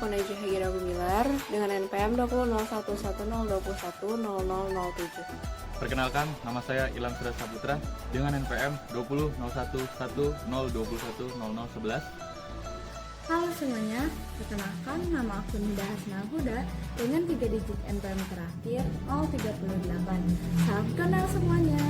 akun EJ Hagira Gumilar dengan NPM 200110210007. Perkenalkan, nama saya Ilham Surya Saputra dengan NPM 20.01.10.21.0011. Halo semuanya, perkenalkan nama aku Nida Hasna Huda dengan 3 digit NPM terakhir 038. Salam kenal semuanya.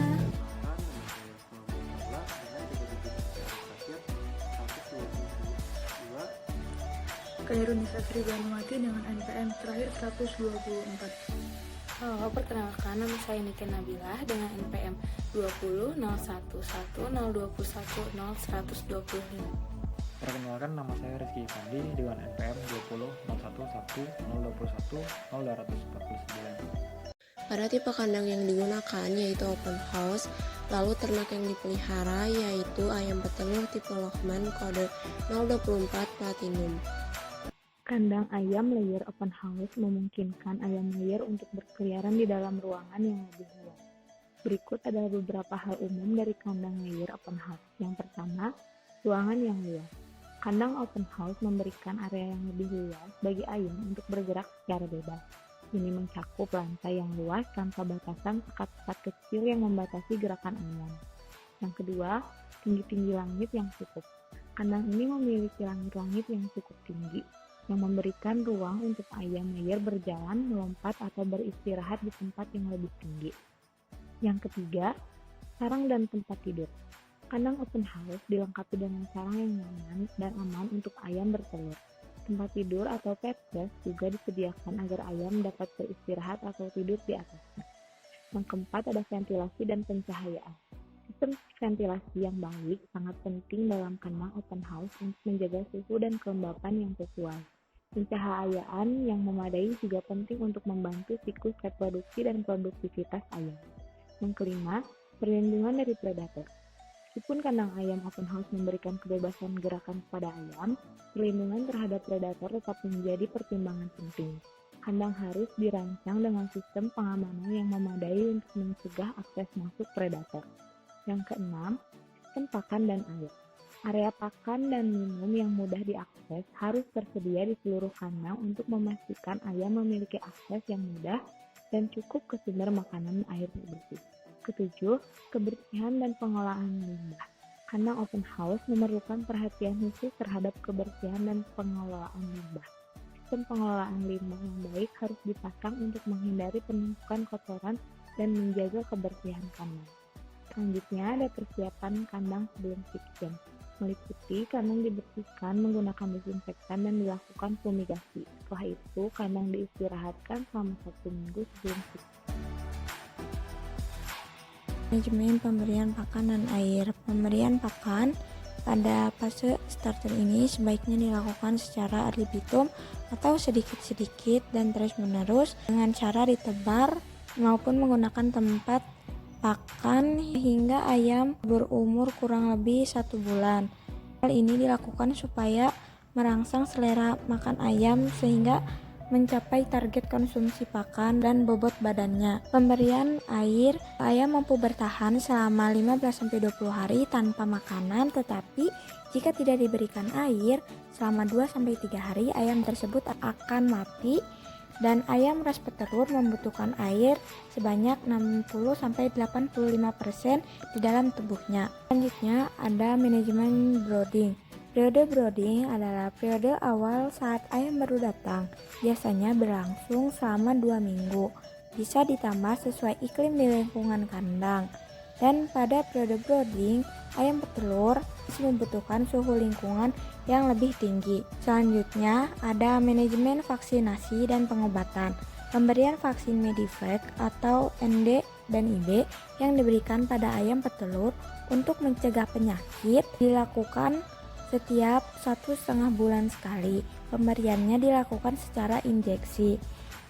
Khairun Nisa Sri Banumati dengan NPM terakhir 124. Halo, perkenalkan nama saya Niken Nabilah dengan NPM 20.01.021.0125. Perkenalkan, nama saya Rizky Fandi dengan NPM 20.01.10.0201.0249. Pada tipe kandang yang digunakan yaitu open house, lalu ternak yang dipelihara yaitu ayam petelur tipe Lohman kode 024 Platinum. Kandang ayam layer open house memungkinkan ayam layer untuk berkeliaran di dalam ruangan yang lebih luas. Berikut adalah beberapa hal umum dari kandang layer open house. Yang pertama, ruangan yang luas. Kandang open house memberikan area yang lebih luas bagi ayam untuk bergerak secara bebas. Ini mencakup lantai yang luas tanpa batasan sekat-sekat kecil yang membatasi gerakan ayam. Yang kedua, tinggi-tinggi langit yang cukup. Kandang ini memiliki langit-langit yang cukup tinggi, yang memberikan ruang untuk ayam layer berjalan, melompat, atau beristirahat di tempat yang lebih tinggi. Yang ketiga, sarang dan tempat tidur. Kandang open house dilengkapi dengan sarang yang nyaman dan aman untuk ayam bertelur. Tempat tidur atau pet bed juga disediakan agar ayam dapat beristirahat atau tidur di atasnya. Yang keempat, ada ventilasi dan pencahayaan. Sistem ventilasi yang baik sangat penting dalam kandang open house untuk menjaga suhu dan kelembapan yang sesuai. Pencahayaan yang memadai juga penting untuk membantu siklus reproduksi dan produktivitas ayam. Yang kelima, perlindungan dari predator. Meskipun kandang ayam open house memberikan kebebasan gerakan kepada ayam, perlindungan terhadap predator tetap menjadi pertimbangan penting. Kandang harus dirancang dengan sistem pengamanan yang memadai untuk mencegah akses masuk predator. Yang keenam, sistem pakan dan air. Area pakan dan minum yang mudah diakses harus tersedia di seluruh kandang untuk memastikan ayam memiliki akses yang mudah dan cukup ke sumber makanan air bersih. Ketujuh, kebersihan dan pengelolaan limbah. Kandang open house memerlukan perhatian khusus terhadap kebersihan dan pengelolaan limbah. Sistem pengelolaan limbah yang baik harus dipasang untuk menghindari penumpukan kotoran dan menjaga kebersihan kandang. Selanjutnya ada persiapan kandang sebelum chicken. Meliputi kandang dibersihkan menggunakan desinfektan dan dilakukan fumigasi. Setelah itu, kandang diistirahatkan selama 1 minggu sebelum chicken. Manajemen pemberian pakan dan air. Pemberian pakan pada fase starter ini sebaiknya dilakukan secara ad libitum atau sedikit-sedikit dan terus-menerus dengan cara ditebar maupun menggunakan tempat pakan hingga ayam berumur kurang lebih 1 bulan. Hal ini dilakukan supaya merangsang selera makan ayam sehingga mencapai target konsumsi pakan dan bobot badannya. Pemberian air, ayam mampu bertahan selama 15-20 hari tanpa makanan, tetapi jika tidak diberikan air selama 2-3 hari, ayam tersebut akan mati. Dan ayam ras petelur membutuhkan air sebanyak 60-85% di dalam tubuhnya. Selanjutnya ada manajemen brooding. Periode brooding adalah periode awal saat ayam baru datang. Biasanya berlangsung selama 2 minggu. Bisa ditambah sesuai iklim di lingkungan kandang. Dan pada periode brooding, ayam petelur membutuhkan suhu lingkungan yang lebih tinggi. Selanjutnya, ada manajemen vaksinasi dan pengobatan. Pemberian vaksin Medivac atau ND dan IB yang diberikan pada ayam petelur untuk mencegah penyakit dilakukan setiap 1,5 bulan sekali. Pemberiannya dilakukan secara injeksi.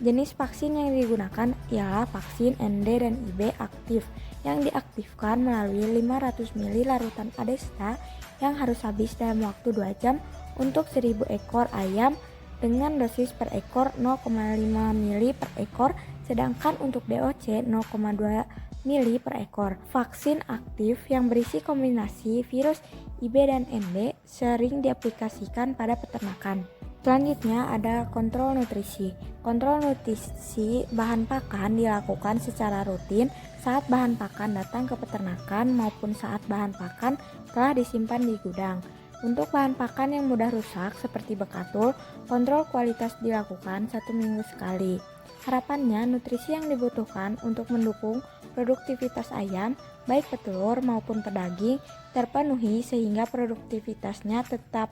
Jenis vaksin yang digunakan ialah vaksin ND dan IB aktif yang diaktifkan melalui 500 ml larutan Adesta yang harus habis dalam waktu 2 jam untuk 1000 ekor ayam dengan dosis per ekor 0,5 ml per ekor, sedangkan untuk DOC 0,2 ml per ekor. Vaksin aktif yang berisi kombinasi virus IB dan ND sering diaplikasikan pada peternakan. Selanjutnya ada kontrol nutrisi. Kontrol nutrisi bahan pakan dilakukan secara rutin saat bahan pakan datang ke peternakan maupun saat bahan pakan telah disimpan di gudang. Untuk bahan pakan yang mudah rusak seperti bekatul, kontrol kualitas dilakukan 1 minggu sekali. Harapannya nutrisi yang dibutuhkan untuk mendukung produktivitas ayam, baik petelur maupun pedaging, terpenuhi sehingga produktivitasnya tetap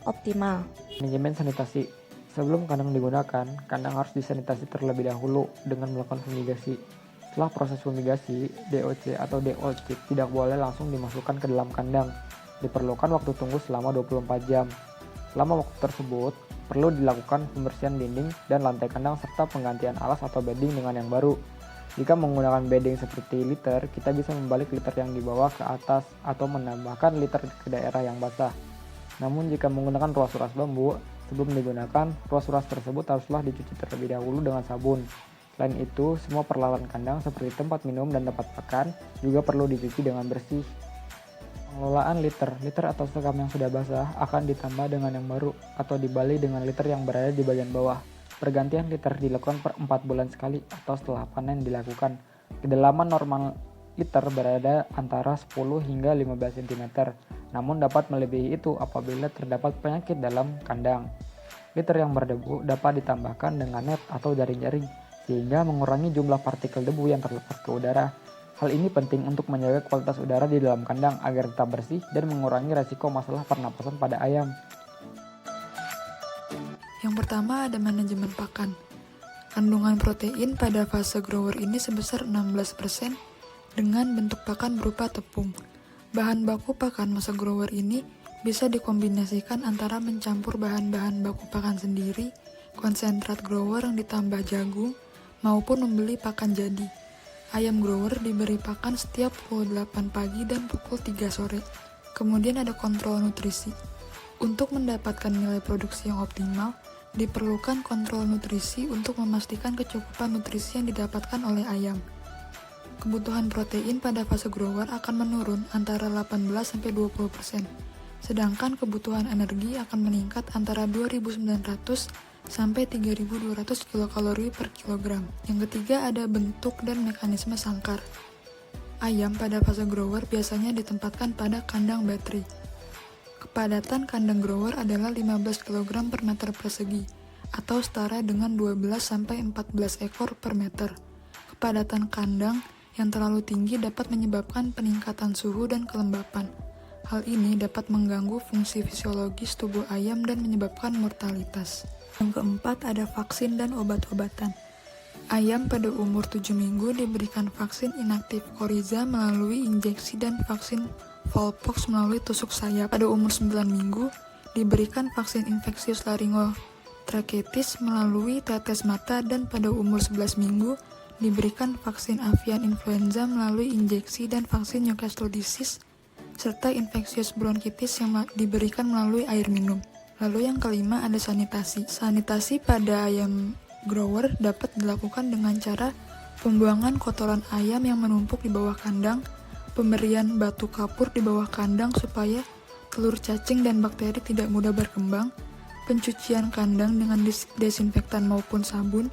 optimal. Manajemen sanitasi. Sebelum kandang digunakan, kandang harus disanitasi terlebih dahulu dengan melakukan fumigasi. Setelah proses fumigasi, DOC atau DOC tidak boleh langsung dimasukkan ke dalam kandang. Diperlukan waktu tunggu selama 24 jam. Selama waktu tersebut, perlu dilakukan pembersihan dinding dan lantai kandang serta penggantian alas atau bedding dengan yang baru. Jika menggunakan bedding seperti liter, kita bisa membalik liter yang di bawah ke atas atau menambahkan liter ke daerah yang basah. Namun jika menggunakan ruas-ruas bambu, sebelum digunakan, ruas-ruas tersebut haruslah dicuci terlebih dahulu dengan sabun. Selain itu, semua peralatan kandang seperti tempat minum dan tempat pakan juga perlu dicuci dengan bersih. Pengelolaan liter atau sekam yang sudah basah akan ditambah dengan yang baru atau dibalik dengan liter yang berada di bagian bawah. Pergantian liter dilakukan per 4 bulan sekali atau setelah panen dilakukan. Kedalaman normal liter berada antara 10 hingga 15 cm, namun dapat melebihi itu apabila terdapat penyakit dalam kandang. Liter yang berdebu dapat ditambahkan dengan net atau jaring-jaring sehingga mengurangi jumlah partikel debu yang terlepas ke udara. Hal ini penting untuk menjaga kualitas udara di dalam kandang agar tetap bersih dan mengurangi resiko masalah pernapasan pada ayam. Yang pertama ada manajemen pakan. Kandungan protein pada fase grower ini sebesar 16% dengan bentuk pakan berupa tepung. Bahan baku pakan masa grower ini bisa dikombinasikan antara mencampur bahan-bahan baku pakan sendiri, konsentrat grower yang ditambah jagung, maupun membeli pakan jadi. Ayam grower diberi pakan setiap pukul 8 pagi dan pukul 3 sore. Kemudian ada kontrol nutrisi. Untuk mendapatkan nilai produksi yang optimal, diperlukan kontrol nutrisi untuk memastikan kecukupan nutrisi yang didapatkan oleh ayam. Kebutuhan protein pada fase grower akan menurun antara 18-20%, sedangkan kebutuhan energi akan meningkat antara 2.900 sampai 3.200 kilokalori per kilogram. Yang ketiga ada bentuk dan mekanisme sangkar. Ayam pada fase grower biasanya ditempatkan pada kandang bateri. Kepadatan kandang grower adalah 15 kg per meter persegi, atau setara dengan 12-14 ekor per meter. Kepadatan kandang yang terlalu tinggi dapat menyebabkan peningkatan suhu dan kelembapan. Hal ini dapat mengganggu fungsi fisiologis tubuh ayam dan menyebabkan mortalitas. Yang keempat ada vaksin dan obat-obatan. Ayam pada umur 7 minggu diberikan vaksin inaktif Coriza melalui injeksi dan vaksin Volpox melalui tusuk sayap. Pada umur 9 minggu diberikan vaksin infeksius laringotrachetis melalui tetes mata, dan pada umur 11 minggu diberikan vaksin avian influenza melalui injeksi dan vaksin Newcastle disease serta infeksius bronkitis yang diberikan melalui air minum. Lalu yang kelima ada sanitasi. Sanitasi pada ayam grower dapat dilakukan dengan cara pembuangan kotoran ayam yang menumpuk di bawah kandang, pemberian batu kapur di bawah kandang supaya telur cacing dan bakteri tidak mudah berkembang, pencucian kandang dengan desinfektan maupun sabun,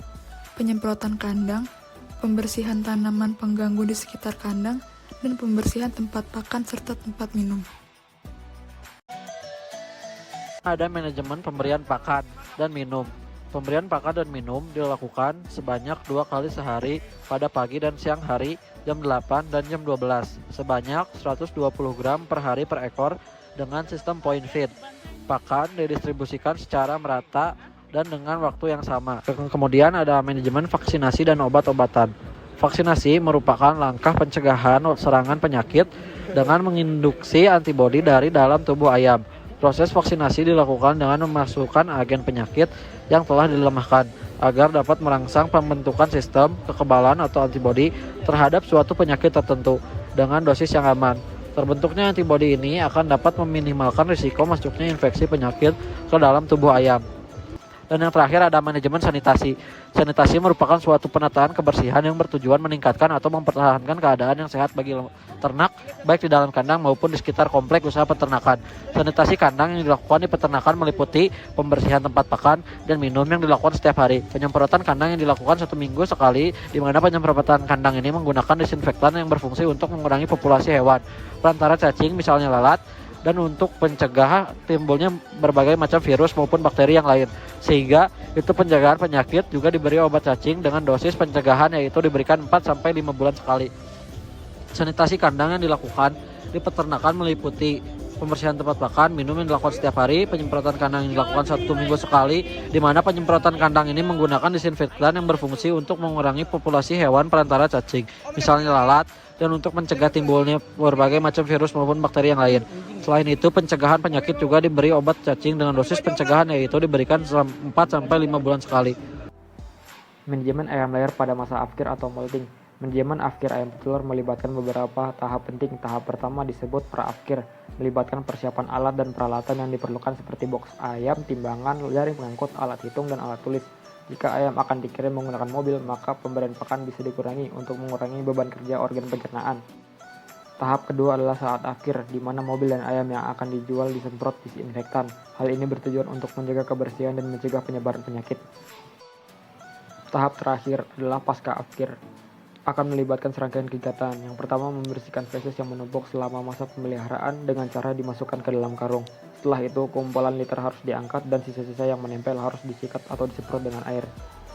penyemprotan kandang, pembersihan tanaman pengganggu di sekitar kandang, dan pembersihan tempat pakan serta tempat minum. Ada manajemen pemberian pakan dan minum. Pemberian pakan dan minum dilakukan sebanyak 2 kali sehari pada pagi dan siang hari jam 8 dan jam 12 sebanyak 120 gram per hari per ekor dengan sistem point feed. Pakan didistribusikan secara merata dan dengan waktu yang sama. Kemudian ada manajemen vaksinasi dan obat-obatan. Vaksinasi merupakan langkah pencegahan serangan penyakit dengan menginduksi antibodi dari dalam tubuh ayam. Proses vaksinasi dilakukan dengan memasukkan agen penyakit yang telah dilemahkan agar dapat merangsang pembentukan sistem kekebalan atau antibodi terhadap suatu penyakit tertentu dengan dosis yang aman. Terbentuknya antibodi ini akan dapat meminimalkan risiko masuknya infeksi penyakit ke dalam tubuh ayam. Dan yang terakhir ada manajemen sanitasi. Sanitasi merupakan suatu penataan kebersihan yang bertujuan meningkatkan atau mempertahankan keadaan yang sehat bagi ternak, baik di dalam kandang maupun di sekitar komplek usaha peternakan. Sanitasi kandang yang dilakukan di peternakan meliputi pembersihan tempat pakan dan minum yang dilakukan setiap hari. Penyemprotan kandang yang dilakukan 1 minggu sekali, di mana penyemprotan kandang ini menggunakan disinfektan yang berfungsi untuk mengurangi populasi hewan, perantara cacing misalnya lalat, dan untuk mencegah timbulnya berbagai macam virus maupun bakteri yang lain. Sehingga itu penjagaan penyakit juga diberi obat cacing dengan dosis pencegahan yaitu diberikan 4-5 bulan sekali. Sanitasi kandang yang dilakukan di peternakan meliputi pembersihan tempat pakan, minum yang dilakukan setiap hari, penyemprotan kandang yang dilakukan 1 minggu sekali, di mana penyemprotan kandang ini menggunakan disinfektan yang berfungsi untuk mengurangi populasi hewan perantara cacing, misalnya lalat, dan untuk mencegah timbulnya berbagai macam virus maupun bakteri yang lain. Selain itu, pencegahan penyakit juga diberi obat cacing dengan dosis pencegahan yaitu diberikan 4-5 bulan sekali. Manajemen ayam layar pada masa afkir atau molting. Manajemen afkir ayam petelur melibatkan beberapa tahap penting. Tahap pertama disebut pra-afkir, melibatkan persiapan alat dan peralatan yang diperlukan seperti box ayam, timbangan, jaring pengangkut, alat hitung, dan alat tulis. Jika ayam akan dikirim menggunakan mobil, maka pemberian pakan bisa dikurangi untuk mengurangi beban kerja organ pencernaan. Tahap kedua adalah saat akhir, di mana mobil dan ayam yang akan dijual disemprot disinfektan. Hal ini bertujuan untuk menjaga kebersihan dan mencegah penyebaran penyakit. Tahap terakhir adalah pasca akhir, akan melibatkan serangkaian kegiatan. Yang pertama, membersihkan feses yang menumpuk selama masa pemeliharaan dengan cara dimasukkan ke dalam karung. Setelah itu, kumpulan litter harus diangkat dan sisa-sisa yang menempel harus disikat atau disemprot dengan air.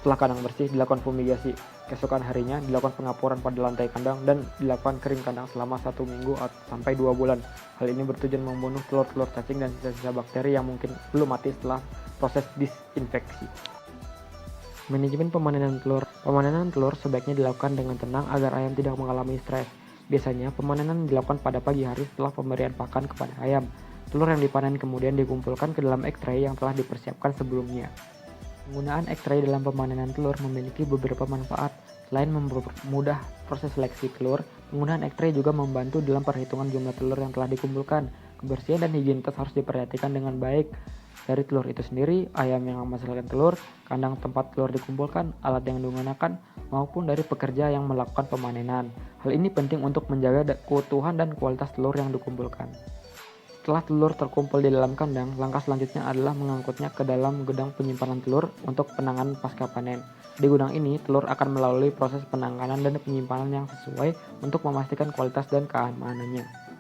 Setelah kandang bersih, dilakukan fumigasi. Keesokan harinya, dilakukan pengapuran pada lantai kandang dan dilakukan kering kandang selama 1 minggu sampai 2 bulan. Hal ini bertujuan membunuh telur-telur cacing dan sisa-sisa bakteri yang mungkin belum mati setelah proses disinfeksi. Manajemen pemanenan telur. Pemanenan telur sebaiknya dilakukan dengan tenang agar ayam tidak mengalami stres. Biasanya, pemanenan dilakukan pada pagi hari setelah pemberian pakan kepada ayam. Telur yang dipanen kemudian dikumpulkan ke dalam X-tray yang telah dipersiapkan sebelumnya. Penggunaan X-tray dalam pemanenan telur memiliki beberapa manfaat. Selain mempermudah proses seleksi telur, penggunaan X-tray juga membantu dalam perhitungan jumlah telur yang telah dikumpulkan. Kebersihan dan higienitas harus diperhatikan dengan baik. Dari telur itu sendiri, ayam yang menghasilkan telur, kandang tempat telur dikumpulkan, alat yang digunakan, maupun dari pekerja yang melakukan pemanenan. Hal ini penting untuk menjaga keutuhan dan kualitas telur yang dikumpulkan. Setelah telur terkumpul di dalam kandang, langkah selanjutnya adalah mengangkutnya ke dalam gudang penyimpanan telur untuk penanganan pasca panen. Di gudang ini, telur akan melalui proses penanganan dan penyimpanan yang sesuai untuk memastikan kualitas dan keamanannya.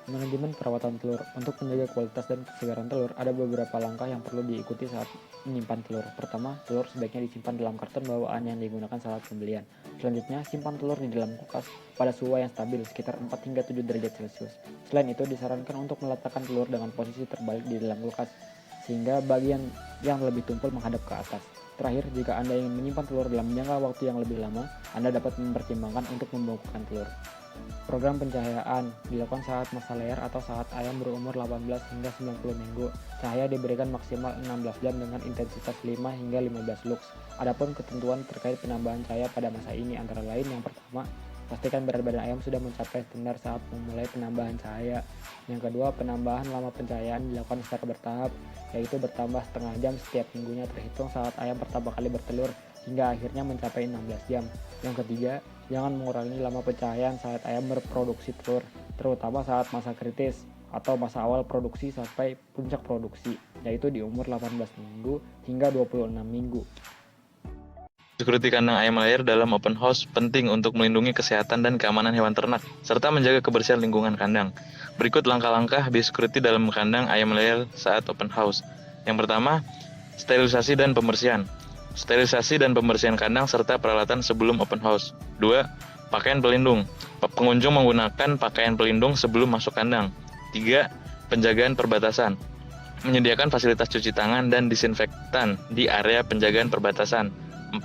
Manajemen perawatan telur. Untuk menjaga kualitas dan kesegaran telur, ada beberapa langkah yang perlu diikuti saat menyimpan telur. Pertama, telur sebaiknya disimpan dalam karton bawaan yang digunakan saat pembelian. Selanjutnya, simpan telur di dalam kulkas pada suhu yang stabil sekitar 4 hingga 7 derajat Celcius. Selain itu, disarankan untuk meletakkan telur dengan posisi terbalik di dalam kulkas, sehingga bagian yang lebih tumpul menghadap ke atas. Terakhir, jika Anda ingin menyimpan telur dalam jangka waktu yang lebih lama, Anda dapat mempertimbangkan untuk membekukan telur. Program pencahayaan dilakukan saat masa layar atau saat ayam berumur 18 hingga 90 minggu. Cahaya diberikan maksimal 16 jam dengan intensitas 5 hingga 15 lux. Adapun ketentuan terkait penambahan cahaya pada masa ini antara lain yang pertama, pastikan berat badan ayam sudah mencapai standar saat memulai penambahan cahaya. Yang kedua, penambahan lama pencahayaan dilakukan secara bertahap, yaitu bertambah setengah jam setiap minggunya terhitung saat ayam pertama kali bertelur hingga akhirnya mencapai 16 jam. Yang ketiga, jangan mengurangi lama pencahayaan saat ayam berproduksi telur, terutama saat masa kritis atau masa awal produksi sampai puncak produksi, yaitu di umur 18 minggu hingga 26 minggu. Security kandang ayam layar dalam open house penting untuk melindungi kesehatan dan keamanan hewan ternak, serta menjaga kebersihan lingkungan kandang. Berikut langkah-langkah biosecurity dalam kandang ayam layar saat open house. Yang pertama, sterilisasi dan pembersihan. Sterilisasi dan pembersihan kandang serta peralatan sebelum open house. 2. Pakaian pelindung. Pengunjung menggunakan pakaian pelindung sebelum masuk kandang. 3. Penjagaan perbatasan. Menyediakan fasilitas cuci tangan dan disinfektan di area penjagaan perbatasan. 4.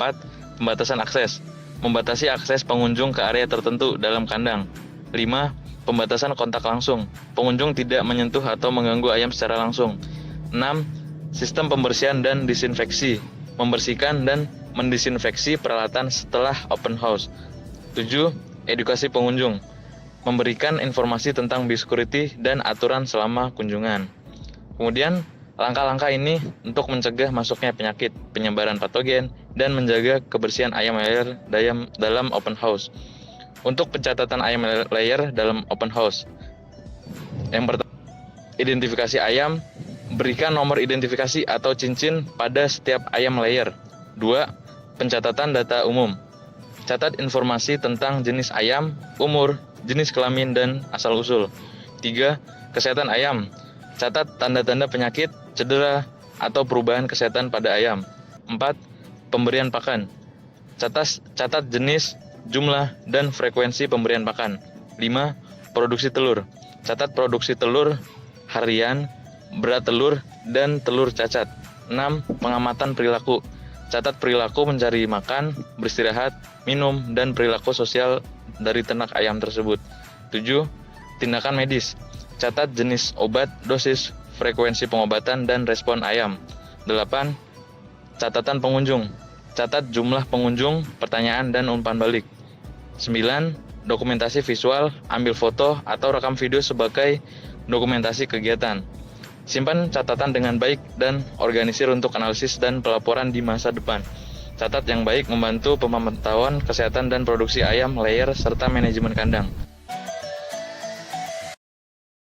Pembatasan akses. Membatasi akses pengunjung ke area tertentu dalam kandang. 5. Pembatasan kontak langsung. Pengunjung tidak menyentuh atau mengganggu ayam secara langsung. 6. Sistem pembersihan dan disinfeksi. Membersihkan dan mendisinfeksi peralatan setelah open house. 7. Edukasi pengunjung. Memberikan informasi tentang biosecurity dan aturan selama kunjungan. Kemudian, Langkah-langkah ini untuk mencegah masuknya penyakit, penyebaran patogen, dan menjaga kebersihan ayam layer dalam open house. Untuk pencatatan ayam layer dalam open house, yang pertama, identifikasi ayam, berikan nomor identifikasi atau cincin pada setiap ayam layer. 2. Pencatatan data umum, catat informasi tentang jenis ayam, umur, jenis kelamin, dan asal-usul. 3. Kesehatan ayam, catat tanda-tanda penyakit, cedera, atau perubahan kesehatan pada ayam. 4. Pemberian pakan, catat jenis, jumlah, dan frekuensi pemberian pakan. 5. Produksi telur, catat produksi telur harian, berat telur, dan telur cacat. 6. Pengamatan perilaku, catat perilaku mencari makan, beristirahat, minum, dan perilaku sosial dari ternak ayam tersebut. 7. Tindakan medis, catat jenis obat, dosis, frekuensi pengobatan, dan respon ayam. 8. Catatan pengunjung, catat jumlah pengunjung, pertanyaan, dan umpan balik. 9. Dokumentasi visual, ambil foto atau rekam video sebagai dokumentasi kegiatan. Simpan catatan dengan baik dan organisir untuk analisis dan pelaporan di masa depan. Catat yang baik membantu pemantauan kesehatan dan produksi ayam layer serta manajemen kandang.